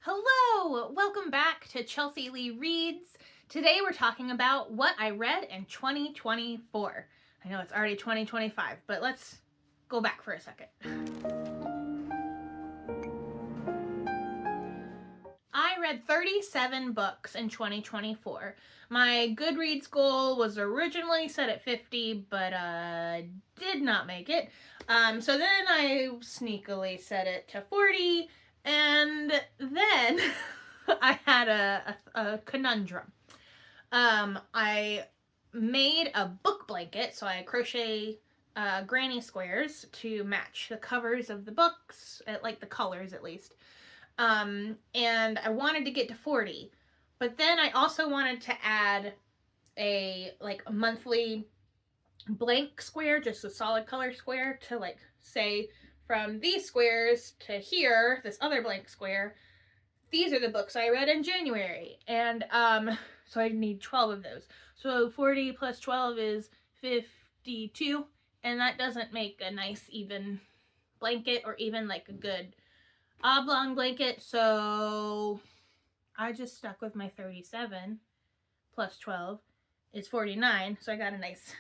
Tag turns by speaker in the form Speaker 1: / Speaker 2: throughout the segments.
Speaker 1: Hello! Welcome back to Chelsea Lee Reads. Today we're talking about what I read in 2024. I know it's already 2025, but let's go back for a second. I read 37 books in 2024. My Goodreads goal was originally set at 50, but did not make it. So then I sneakily set it to 40, and then I had a conundrum. I made a book blanket, so I crochet granny squares to match the covers of the books, like the colors at least. And I wanted to get to 40, but then I also wanted to add a monthly blank square, just a solid color square, to say from these squares to here, this other blank square, these are the books I read in January. And so I need 12 of those. So 40 plus 12 is 52, and that doesn't make a nice even blanket or even like a good oblong blanket, so I just stuck with my 37 plus 12 is 49, so I got a nice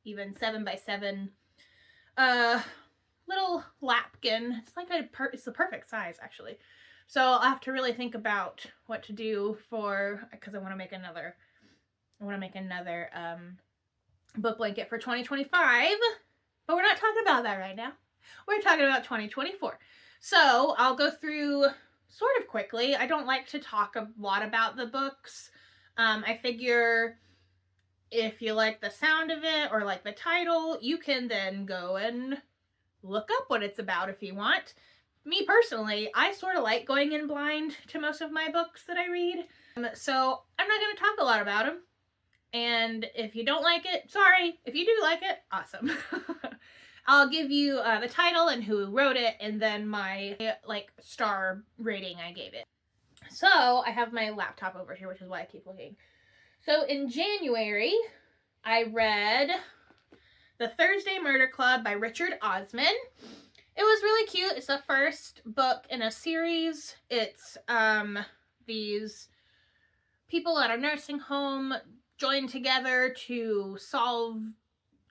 Speaker 1: even 7x7 little lapkin. It's the perfect size actually. So I'll have to really think about what to do because I want to make another book blanket for 2025, but we're not talking about that right now. We're talking about 2024. So I'll go through sort of quickly. I don't like to talk a lot about the books. I figure if you like the sound of it or like the title, you can then go and look up what it's about if you want. Me personally, I sort of like going in blind to most of my books that I read. So I'm not going to talk a lot about them. And if you don't like it, sorry. If you do like it, awesome. I'll give you the title and who wrote it, and then my star rating I gave it. So I have my laptop over here, which is why I keep looking. So in January, I read The Thursday Murder Club by Richard Osman. It was really cute. It's the first book in a series. It's these people at a nursing home join together to solve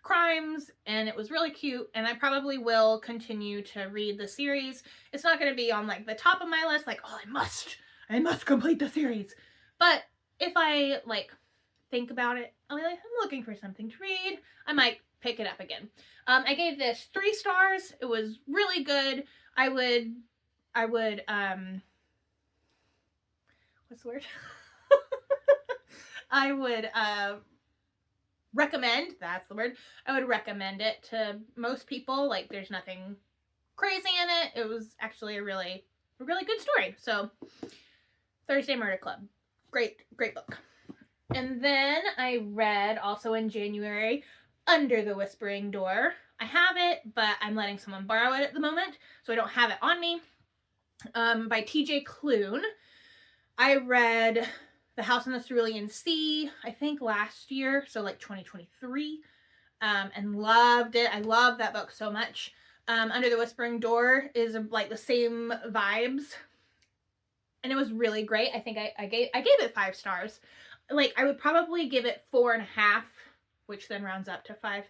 Speaker 1: crimes, and it was really cute, and I probably will continue to read the series. It's not going to be on the top of my list, I must complete the series, but if I think about it, I'm looking for something to read, I might pick it up again. I gave this 3 stars. It was really good. I would what's the word? I would recommend, that's the word, I would recommend it to most people. There's nothing crazy in it. It was actually a really good story. So Thursday Murder Club, great book. And then I read also in January Under the Whispering Door. I have it, but I'm letting someone borrow it at the moment, so I don't have it on me. By TJ Klune. I read The House on the Cerulean Sea, I think last year, so 2023, and loved it. I love that book so much. Under the Whispering Door is the same vibes, and it was really great. I think I gave it 5 stars. I would probably give it 4.5, which then rounds up to 5.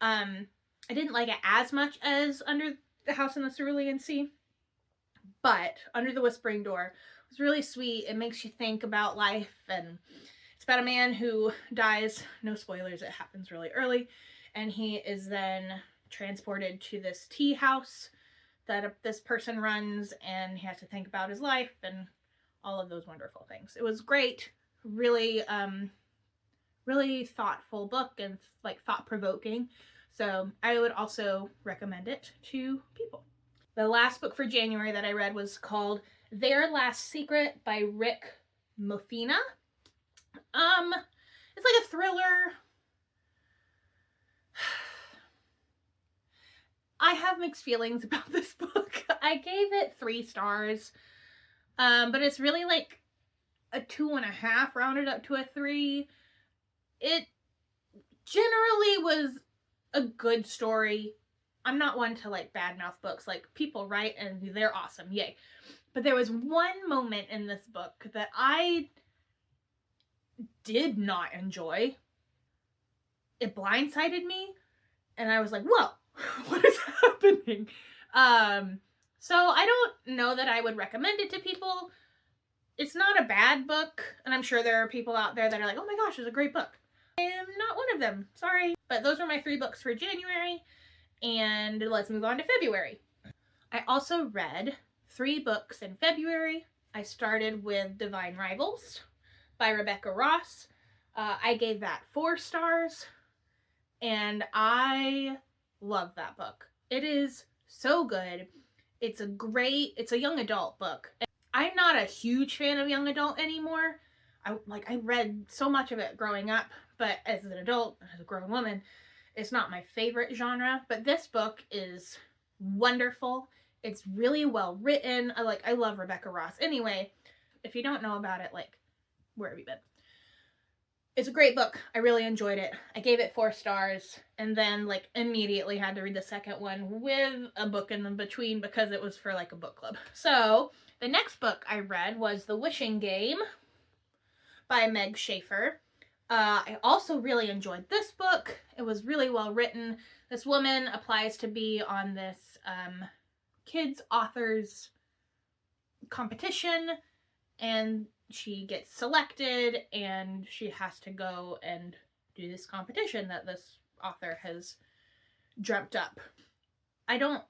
Speaker 1: I didn't like it as much as Under the House on the Cerulean Sea, but Under the Whispering Door was really sweet. It makes you think about life, and it's about a man who dies. No spoilers, it happens really early, and he is then transported to this tea house that this person runs, and he has to think about his life and all of those wonderful things. It was great. Really thoughtful book, and thought-provoking. So I would also recommend it to people. The last book for January that I read was called Their Last Secret by Rick Mofina. It's like a thriller. I have mixed feelings about this book. I gave it 3 stars, but it's really a 2.5 rounded up to a 3. It generally was a good story. I'm not one to badmouth books. People write and they're awesome, yay. But there was one moment in this book that I did not enjoy. It blindsided me, and I was like, whoa, what is happening? So I don't know that I would recommend it to people. It's not a bad book, and I'm sure there are people out there that are like, oh my gosh, it's a great book. I am not one of them, sorry. But those were my 3 books for January, and let's move on to February. I also read 3 books in February. I started with Divine Rivals by Rebecca Ross. I gave that 4 stars, and I love that book. It is so good. It's a young adult book. I'm not a huge fan of young adult anymore. I read so much of it growing up, but as an adult, as a grown woman, it's not my favorite genre. But this book is wonderful. It's really well written. I love Rebecca Ross. Anyway, if you don't know about it, like, where have you been? It's a great book. I really enjoyed it. I gave it 4 stars, and then like immediately had to read the second one with a book in between because it was for like a book club. So the next book I read was The Wishing Game by Meg Schaefer. I also really enjoyed this book. It was really well written. This woman applies to be on this kids authors competition, and she gets selected, and she has to go and do this competition that this author has dreamt up. I don't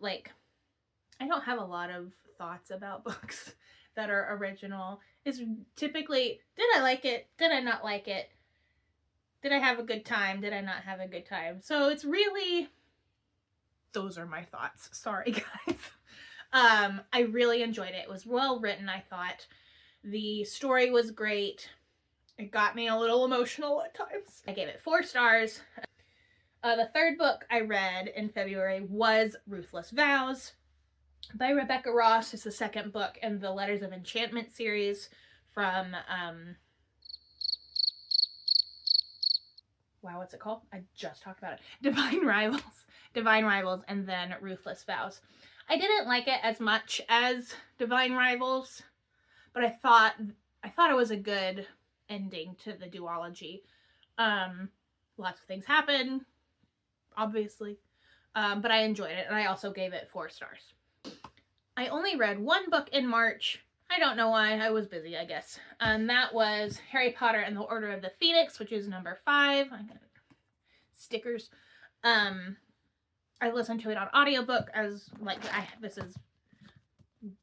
Speaker 1: have a lot of thoughts about books that are original. It's typically, did I like it? Did I not like it? Did I have a good time? Did I not have a good time? So it's really, those are my thoughts. Sorry, guys. I really enjoyed it. It was well written, I thought. The story was great. It got me a little emotional at times. I gave it 4 stars. The third book I read in February was Ruthless Vows by Rebecca Ross. It's the second book in the Letters of Enchantment series from, wow, what's it called? I just talked about it. Divine Rivals, and then Ruthless Vows. I didn't like it as much as Divine Rivals, but I thought it was a good ending to the duology. Lots of things happen, obviously, but I enjoyed it, and I also gave it 4 stars. I only read 1 book in March. I don't know why. I was busy, I guess. That was Harry Potter and the Order of the Phoenix, which is number 5. I got stickers. I listened to it on audiobook as this is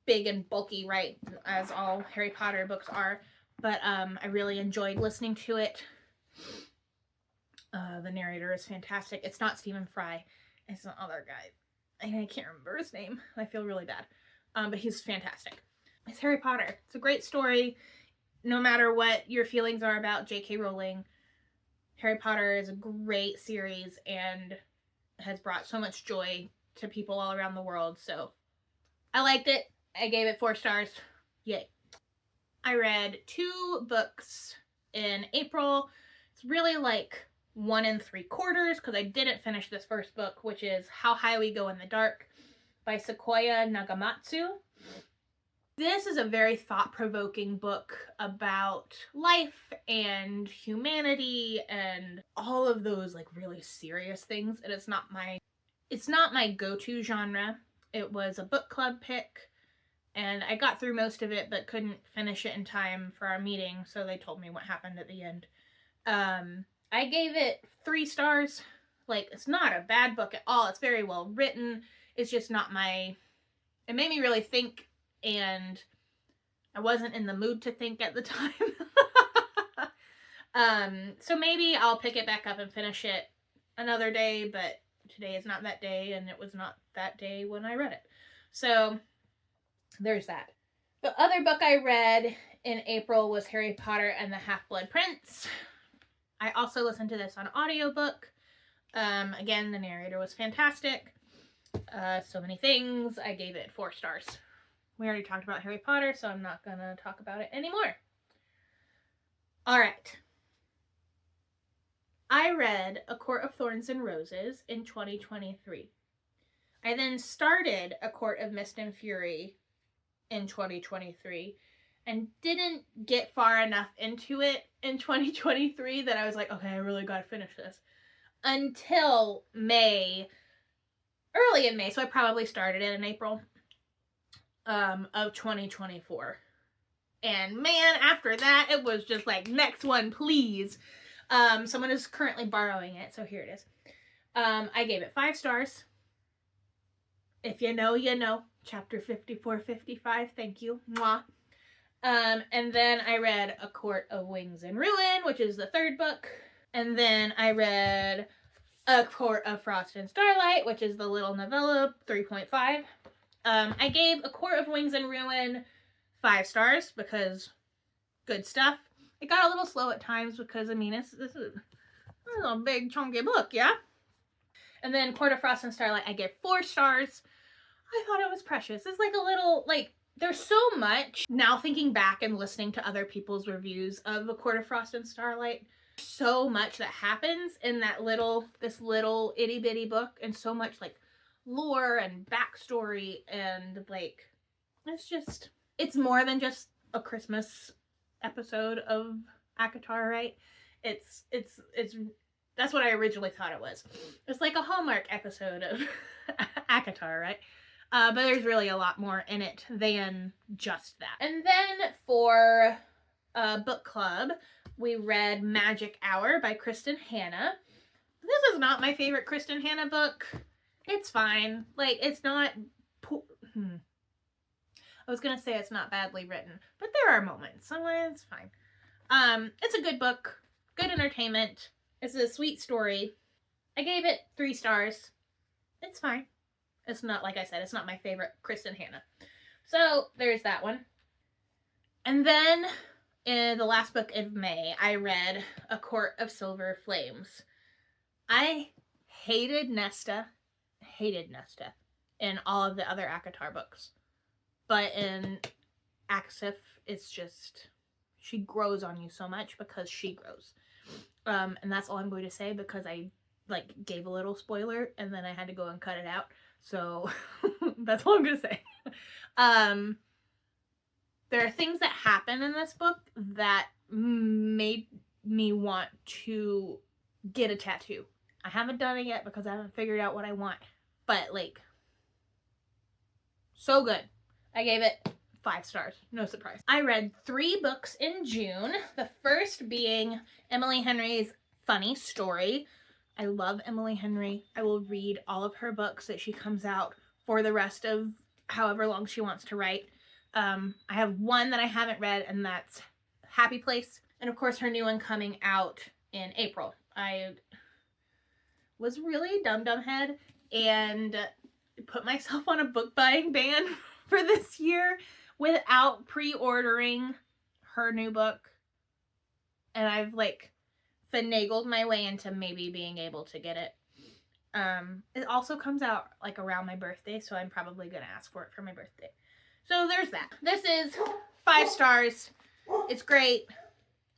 Speaker 1: big and bulky, right, as all Harry Potter books are, but I really enjoyed listening to it. The narrator is fantastic. It's not Stephen Fry. It's the other guy. I can't remember his name. I feel really bad. But he's fantastic. It's Harry Potter. It's a great story. No matter what your feelings are about J.K. Rowling, Harry Potter is a great series and has brought so much joy to people all around the world. So I liked it. I gave it 4 stars. Yay. I read 2 books in April. It's really like 1 3/4 because I didn't finish this first book, which is How High We Go in the Dark by Sequoia Nagamatsu. This is a very thought-provoking book about life and humanity and all of those like really serious things. And it's not my go-to genre. It was a book club pick, and I got through most of it but couldn't finish it in time for our meeting, so they told me what happened at the end. I gave it 3 stars. Like, it's not a bad book at all. It's very well written. It's just not it made me really think, and I wasn't in the mood to think at the time. So maybe I'll pick it back up and finish it another day, but today is not that day, and it was not that day when I read it. So there's that. The other book I read in April was Harry Potter and the Half-Blood Prince. I also listened to this on audiobook. Again, the narrator was fantastic. So many things. I gave it 4 stars. We already talked about Harry Potter, so I'm not going to talk about it anymore. All right. I read A Court of Thorns and Roses in 2023. I then started A Court of Mist and Fury in 2023 and didn't get far enough into it in 2023 that I was like, okay, I really got to finish this until May, early in May. So I probably started it in April of 2024. And man, after that, it was just like, next one, please. Someone is currently borrowing it, so here it is. I gave it 5 stars. If you know, you know. Chapter 54, 55. Thank you. Mwah. And then I read A Court of Wings and Ruin, which is the 3rd book. And then I read A Court of Frost and Starlight, which is the little novella, 3.5. I gave A Court of Wings and Ruin 5 stars because good stuff. It got a little slow at times because, I mean, this is a big chunky book, yeah? And then Court of Frost and Starlight, I gave 4 stars. I thought it was precious. It's like a little, like, there's so much. Now thinking back and listening to other people's reviews of A Court of Frost and Starlight, so much that happens in this little itty bitty book, and so much like lore and backstory, and like, it's more than just a Christmas episode of ACOTAR, right? It's that's what I originally thought it was. It's like a Hallmark episode of ACOTAR, right? But there's really a lot more in it than just that. And then for book club, we read Magic Hour by Kristen Hanna. This is not my favorite Kristen Hanna book. It's fine. Like, it's not... I was gonna say it's not badly written, but there are moments, so it's fine. It's a good book. Good entertainment. It's a sweet story. I gave it 3 stars. It's fine. It's not, like I said, it's not my favorite Kristen Hanna. So, there's that one. And then, in the last book of May, I read A Court of Silver Flames. I hated Nesta in all of the other ACOTAR books. But in Axif, it's just, she grows on you so much because she grows. And that's all I'm going to say because I, like, gave a little spoiler and then I had to go and cut it out. So, that's all I'm going to say. There are things that happen in this book that made me want to get a tattoo. I haven't done it yet because I haven't figured out what I want. But, like, so good. I gave it 5 stars. No surprise. I read 3 books in June. The first being Emily Henry's Funny Story. I love Emily Henry. I will read all of her books that she comes out for the rest of however long she wants to write. I have one that I haven't read, and that's Happy Place. And of course, her new one coming out in April. I was really dum-dum head and put myself on a book buying ban for this year without pre-ordering her new book. And I've, like, finagled my way into maybe being able to get it. It also comes out, like, around my birthday, so I'm probably gonna ask for it for my birthday. So there's that. This is 5 stars. It's great.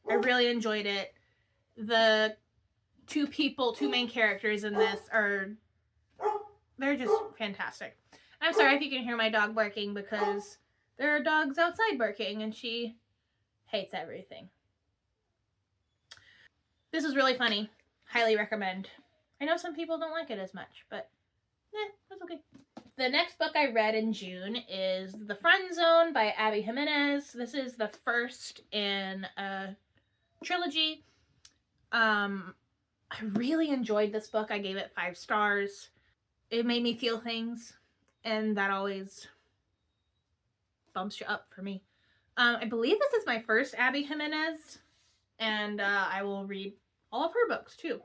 Speaker 1: I really enjoyed it. The 2 main characters in this they're just fantastic. I'm sorry if you can hear my dog barking because there are dogs outside barking and she hates everything. This is really funny. Highly recommend. I know some people don't like it as much, but that's okay. The next book I read in June is The Friend Zone by Abby Jimenez. This is the first in a trilogy. I really enjoyed this book. I gave it 5 stars. It made me feel things, and that always bumps you up for me. I believe this is my first Abby Jimenez, and I will read all of her books too.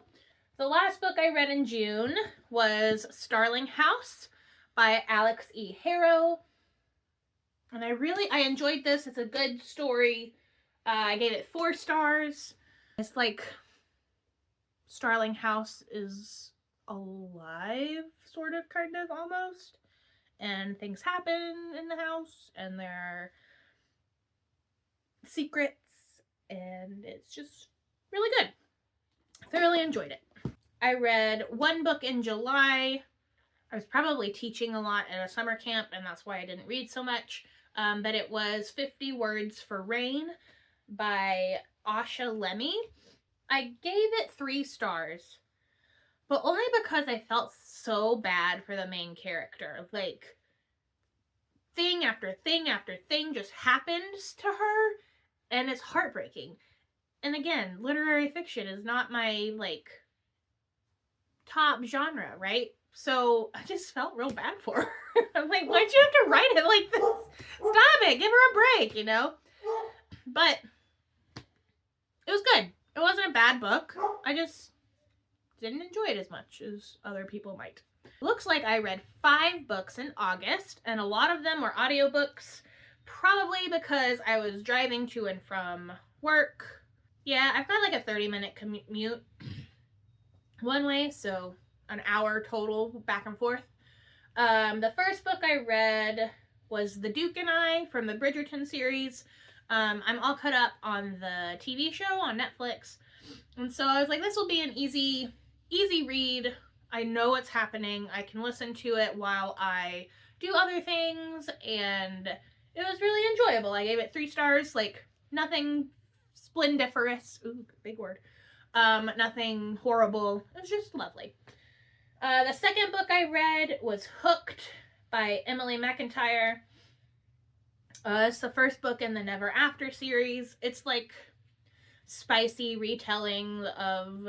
Speaker 1: The last book I read in June was Starling House by Alex E. Harrow. And I enjoyed this. It's a good story. I gave it 4 stars. It's like Starling House is alive, sort of, kind of, almost. And things happen in the house, and there are secrets, and it's just really good. Thoroughly enjoyed it. I read 1 book in July. I was probably teaching a lot at a summer camp, and that's why I didn't read so much. but it was 50 Words for Rain by Asha Lemmy. I gave it 3 stars, but only because I felt so bad for the main character. Like, thing after thing after thing just happens to her, and it's heartbreaking. And again, literary fiction is not my, like, top genre, right? So I just felt real bad for her. I'm like, why'd you have to write it like this? Stop it, give her a break, you know? But it was good. It wasn't a bad book. I just didn't enjoy it as much as other people might. Looks like I read 5 books in August, and a lot of them were audiobooks, probably because I was driving to and from work. Yeah, I've got like a 30-minute commute one way, so an hour total back and forth. The first book I read was The Duke and I from the Bridgerton series. I'm all caught up on the TV show on Netflix, and so I was like, this will be an easy read. I know what's happening. I can listen to it while I do other things, and it was really enjoyable. I gave it 3 stars, like nothing splendiferous. Ooh, big word. Nothing horrible. It was just lovely. The second book I read was Hooked by Emily McIntyre. It's the first book in the Never After series. It's like spicy retelling of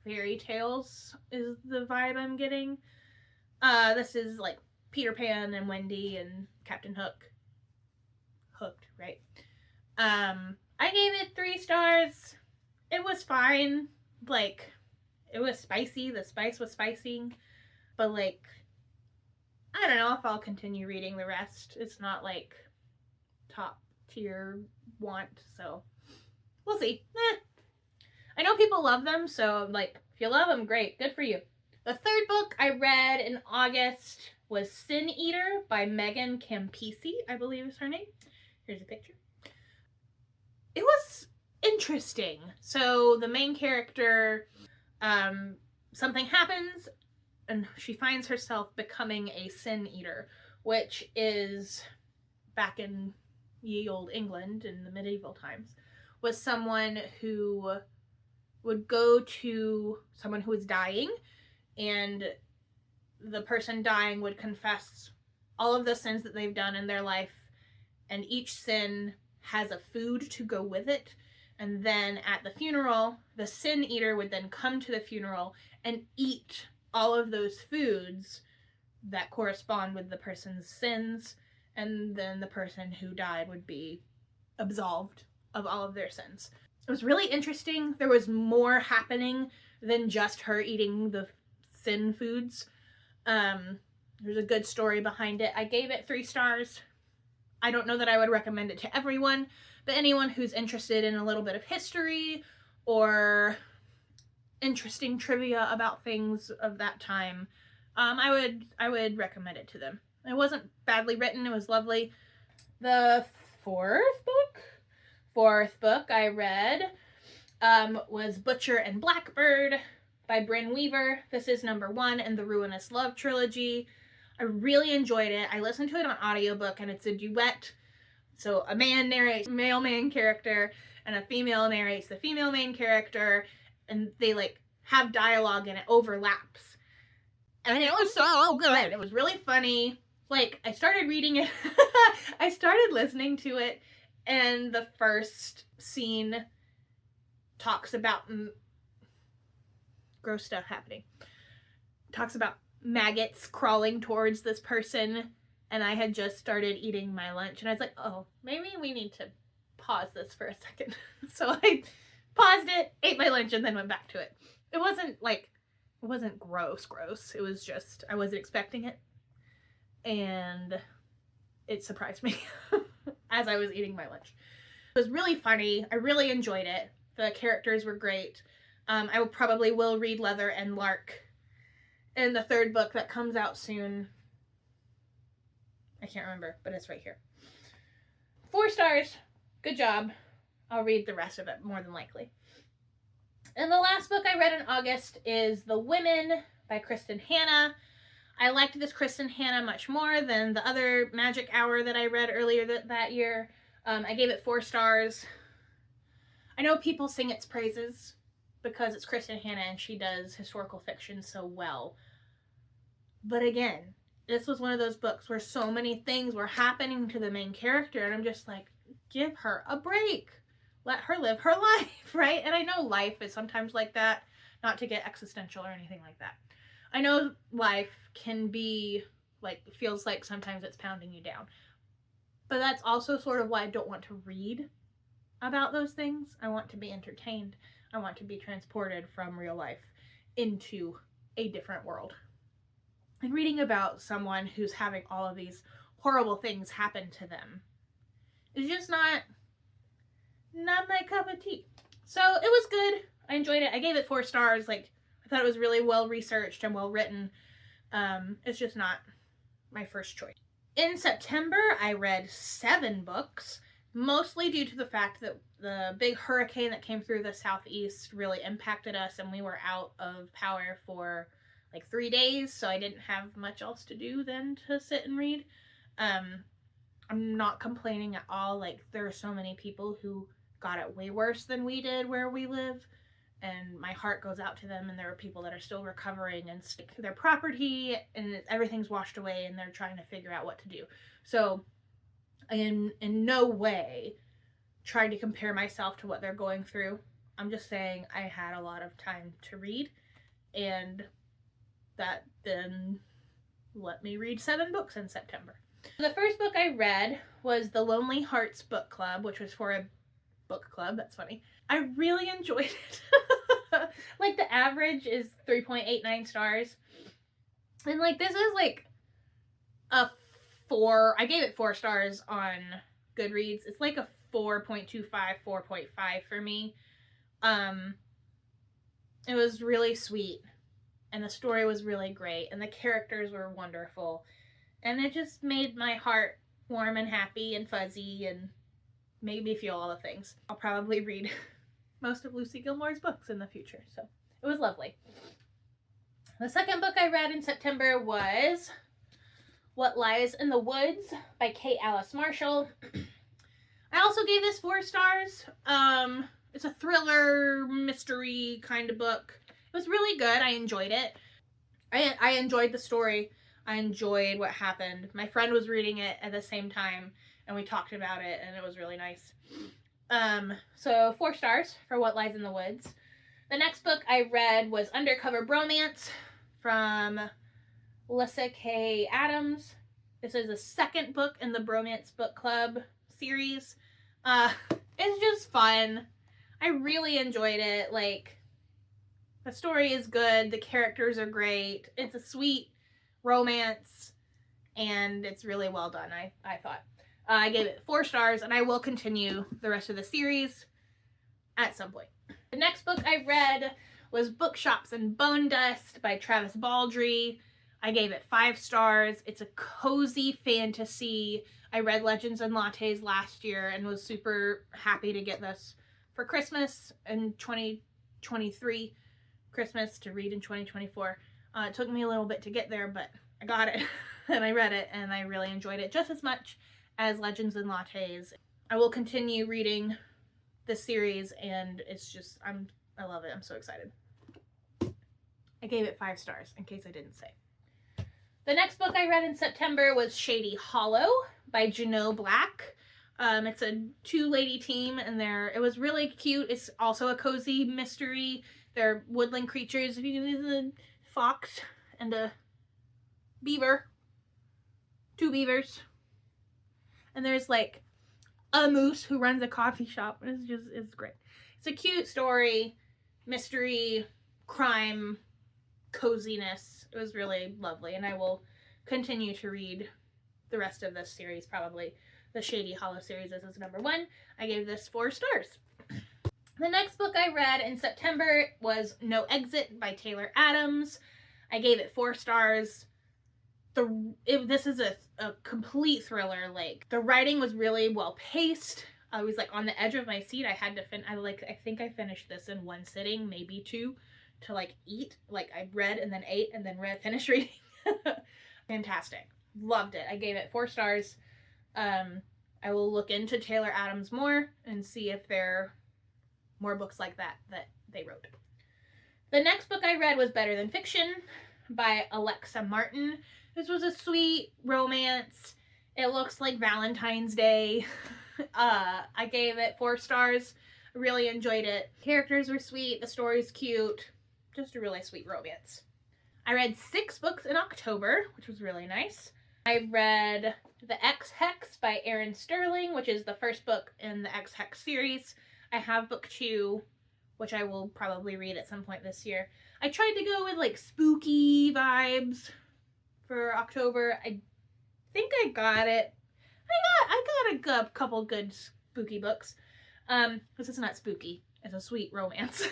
Speaker 1: fairy tales is the vibe I'm getting. This is like Peter Pan and Wendy and Captain Hook. Hooked, right? I gave it 3 stars. It was fine. Like, it was spicy. The spice was spicy. But, like, I don't know if I'll continue reading the rest. It's not, like, top tier want, so we'll see. I know people love them, so, like, if you love them, great. Good for you. The third book I read in August was Sin Eater by Megan Campisi, I believe is her name. Here's a picture. It was interesting. So the main character, something happens and she finds herself becoming a sin eater, which is, back in ye old England in the medieval times, was someone who would go to someone who was dying, and the person dying would confess all of the sins that they've done in their life, and each sin has a food to go with it. And then at the funeral, the sin eater would then come to the funeral and eat all of those foods that correspond with the person's sins, and then the person who died would be absolved of all of their sins. It was really interesting. There was more happening than just her eating the sin foods. There's a good story behind it. I gave it 3 stars. I don't know that I would recommend it to everyone, but anyone who's interested in a little bit of history or interesting trivia about things of that time, I would recommend it to them. It wasn't badly written. It was lovely. The fourth book I read was Butcher and Blackbird by Brynne Weaver. This is number 1 in the Ruinous Love trilogy. I really enjoyed it. I listened to it on audiobook, and it's a duet. So a man narrates the male main character, and a female narrates the female main character, and they like have dialogue and it overlaps. And it was so good. It was really funny. Like, I started reading it. I started listening to it, and the first scene talks about gross stuff happening. Talks about maggots crawling towards this person, and I had just started eating my lunch, and I was like, oh, maybe we need to pause this for a second. So I paused it, ate my lunch, and then went back to it. It wasn't gross. It was just, I wasn't expecting it, and it surprised me as I was eating my lunch. It was really funny. I really enjoyed it. The characters were great. I probably will read Leather and Lark in the third book that comes out soon. I can't remember, but it's right here. 4 stars. Good job. I'll read the rest of it more than likely. And the last book I read in August is The Women by Kristen Hanna. I liked this Kristen Hanna much more than the other Magic Hour that I read earlier that year. I gave it 4 stars. I know people sing its praises because it's Kristen Hanna and she does historical fiction so well. But again, this was one of those books where so many things were happening to the main character, and I'm just like, give her a break. Let her live her life, right? And I know life is sometimes like that, not to get existential or anything like that. I know life can be like, feels like sometimes it's pounding you down. But that's also sort of why I don't want to read about those things. I want to be entertained. I want to be transported from real life into a different world. And reading about someone who's having all of these horrible things happen to them is just not my cup of tea. So it was good. I enjoyed it. I gave it 4 stars. Like, I thought it was really well researched and well written. It's just not my first choice. In September, I read 7 books, mostly due to the fact that the big hurricane that came through the southeast really impacted us, and we were out of power for like 3 days, so I didn't have much else to do than to sit and read. I'm not complaining at all. Like, there are so many people who got it way worse than we did where we live, and my heart goes out to them, and there are people that are still recovering and their property and everything's washed away and they're trying to figure out what to do. So I am in no way trying to compare myself to what they're going through. I'm just saying I had a lot of time to read, and that then let me read 7 books in September. The first book I read was The Lonely Hearts Book Club, which was for a book club. That's funny. I really enjoyed it. Like, the average is 3.89 stars. And like, this is like a 4. I gave it 4 stars on Goodreads. It's like a 4.25, 4.5 for me. It was really sweet, and the story was really great, and the characters were wonderful, and it just made my heart warm and happy and fuzzy and made me feel all the things. I'll probably read most of Lucy Gilmore's books in the future, so it was lovely. The second book I read in September was What Lies in the Woods by Kate Alice Marshall. I also gave this 4 stars. It's a thriller, mystery kind of book. It was really good. I enjoyed it. I enjoyed the story. I enjoyed what happened. My friend was reading it at the same time, and we talked about it, and it was really nice. So 4 stars for What Lies in the Woods. The next book I read was Undercover Bromance from Lyssa Kay Adams. This is the second book in the Bromance Book Club series. It's just fun. I really enjoyed it. Like, the story is good. The characters are great. It's a sweet romance, and it's really well done, I thought. I gave it 4 stars, and I will continue the rest of the series at some point. The next book I read was Bookshops and Bone Dust by Travis Baldree. I gave it 5 stars. It's a cozy fantasy. I read Legends and Lattes last year and was super happy to get this for Christmas in 2023. Christmas to read in 2024. It took me a little bit to get there, but I got it and I read it, and I really enjoyed it just as much as Legends and Lattes. I will continue reading this series, and it's just, I love it. I'm so excited. I gave it 5 stars, in case I didn't say. The next book I read in September was Shady Hollow by Janot Black. It's a 2-lady team, and it was really cute. It's also a cozy mystery. They're woodland creatures. There's a fox and a beaver. 2 beavers. And there's like a moose who runs a coffee shop. It's great. It's a cute story, mystery, crime, coziness. It was really lovely, and I will continue to read the rest of this series, probably the Shady Hollow series. This is number 1. I gave this 4 stars. The next book I read in September was No Exit by Taylor Adams. I gave it 4 stars. This is a complete thriller. Like, the writing was really well paced. I was like on the edge of my seat. I had to I think I finished this in 1 sitting, maybe 2, to like eat. Like, I read and then ate and then finished reading. Fantastic. Loved it. I gave it 4 stars. I will look into Taylor Adams more and see if there are more books like that they wrote. The next book I read was Better Than Fiction by Alexa Martin. This was a sweet romance. It looks like Valentine's Day. I gave it 4 stars. I really enjoyed it. Characters were sweet. The story's cute. Just a really sweet romance. I read 6 books in October, which was really nice. I read The Ex-Hex by Erin Sterling, which is the first book in the Ex-Hex series. I have book 2, which I will probably read at some point this year. I tried to go with like spooky vibes for October. I think I got it. I got a couple good spooky books. Because it's not spooky. It's a sweet romance.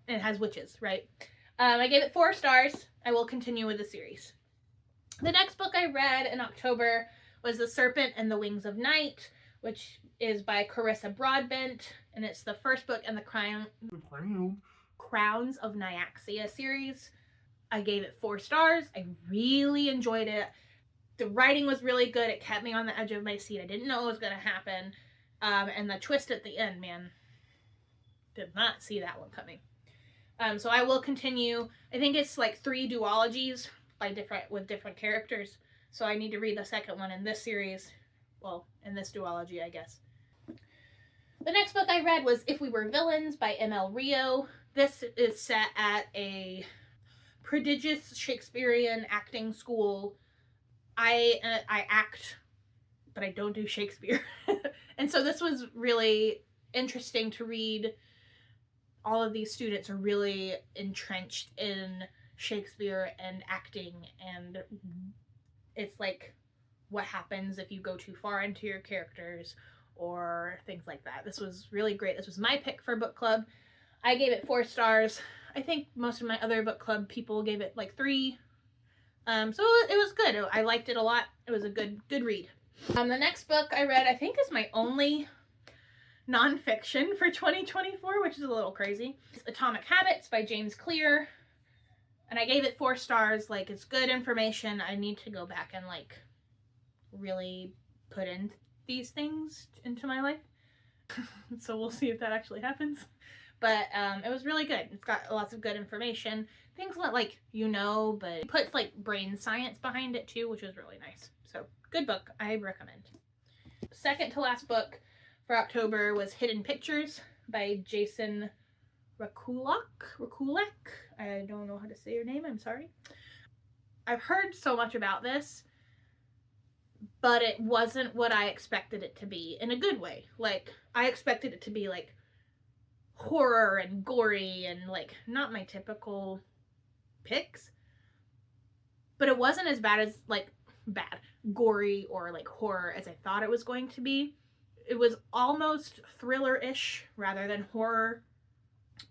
Speaker 1: It has witches, right? I gave it 4 stars. I will continue with the series. The next book I read in October was The Serpent and the Wings of Night, which is by Carissa Broadbent, and it's the first book in the Crowns of Nyaxia series. I gave it 4 stars. I really enjoyed it. The writing was really good. It kept me on the edge of my seat. I didn't know what was going to happen. And the twist at the end, man, did not see that one coming. So I will continue. I think it's like 3 duologies with different characters. So I need to read the second one in this series. Well, in this duology, I guess. The next book I read was If We Were Villains by M.L. Rio. This is set at a prodigious Shakespearean acting school. I act, but I don't do Shakespeare. And so this was really interesting to read. All of these students are really entrenched in Shakespeare and acting, and it's like what happens if you go too far into your characters or things like that. This was really great. This was my pick for book club. I gave it 4 stars. I think most of my other book club people gave it like 3. So it was good. I liked it a lot. It was a good read. The next book I read, I think, is my only nonfiction for 2024, which is a little crazy. It's Atomic Habits by James Clear. And I gave it 4 stars. Like, it's good information. I need to go back and like really put in these things into my life. So we'll see if that actually happens. But it was really good. It's got lots of good information. Things that, like, but it puts like brain science behind it too, which was really nice. So good book. I recommend. Second to last book for October was Hidden Pictures by Jason Rakulak. I don't know how to say your name. I'm sorry. I've heard so much about this, but it wasn't what I expected it to be in a good way. Like, I expected it to be like horror and gory and like not my typical picks, but it wasn't as bad gory or like horror as I thought it was going to be. It was almost thriller-ish rather than horror.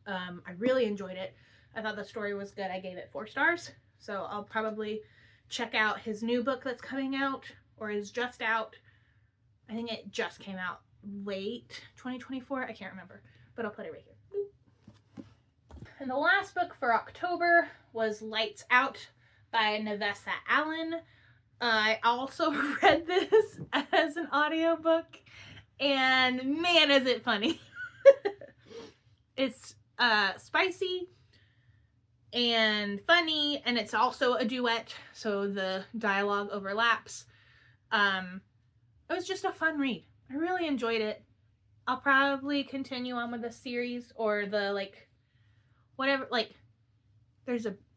Speaker 1: I really enjoyed it. I thought the story was good. I gave it 4 stars. So I'll probably check out his new book that's coming out, or is just out. I think it just came out late 2024. I can't remember, but I'll put it right here. And the last book for October was Lights Out by Nevessa Allen. I also read this as an audiobook, and man, is it funny. It's spicy and funny, and it's also a duet, so the dialogue overlaps. It was just a fun read. I really enjoyed it. I'll probably continue on with the series, or the whatever,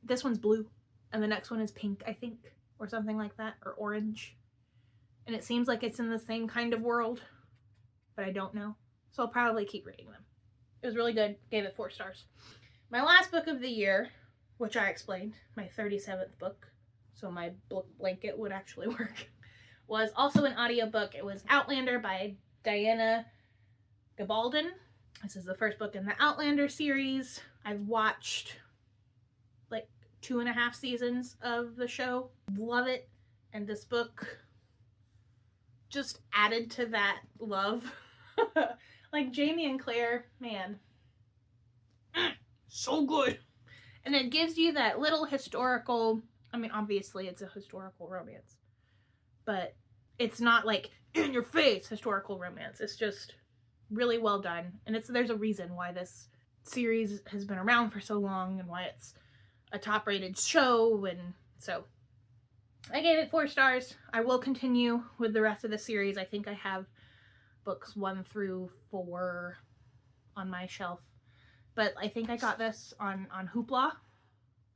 Speaker 1: this one's blue and the next one is pink, I think, or something like that, or orange, and it seems like it's in the same kind of world, but I don't know, so I'll probably keep reading them. It was really good. Gave it 4 stars. My last book of the year, which I explained, my 37th book, so my book blanket would actually work, was also an audiobook. It was Outlander by Diana Gabaldon. This is the first book in the Outlander series. I've watched like 2.5 seasons of the show. Love it. And this book just added to that love. Like Jamie and Claire, man, so good. And it gives you that little historical I mean, obviously it's a historical romance, but it's not like in your face historical romance. It's just really well done, and there's a reason why this series has been around for so long and why it's a top rated show. And so I gave it 4 stars. I will continue with the rest of the series. I think I have books 1 through 4 on my shelf, but I think I got this on Hoopla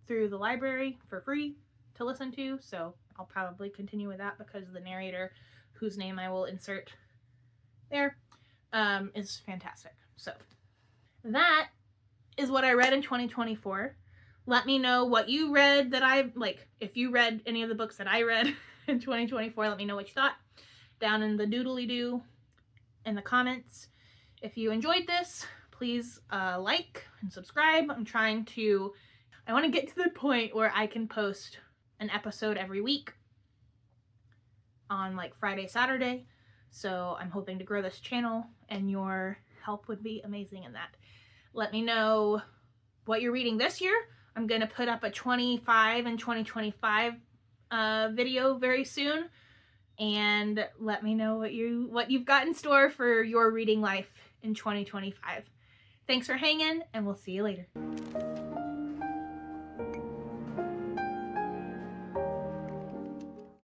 Speaker 1: through the library for free to listen to, so I'll probably continue with that because the narrator, whose name I will insert there, is fantastic. So that is what I read in 2024. Let me know what you read that I like. If you read any of the books that I read in 2024, let me know what you thought down in the doodly-doo in the comments. If you enjoyed this, please like and subscribe. I want to get to the point where I can post an episode every week on like Friday, Saturday. So I'm hoping to grow this channel, and your help would be amazing in that. Let me know what you're reading this year. I'm going to put up a 25 and 2025 video very soon. And let me know what you've got in store for your reading life in 2025. Thanks for hanging, and we'll see you later.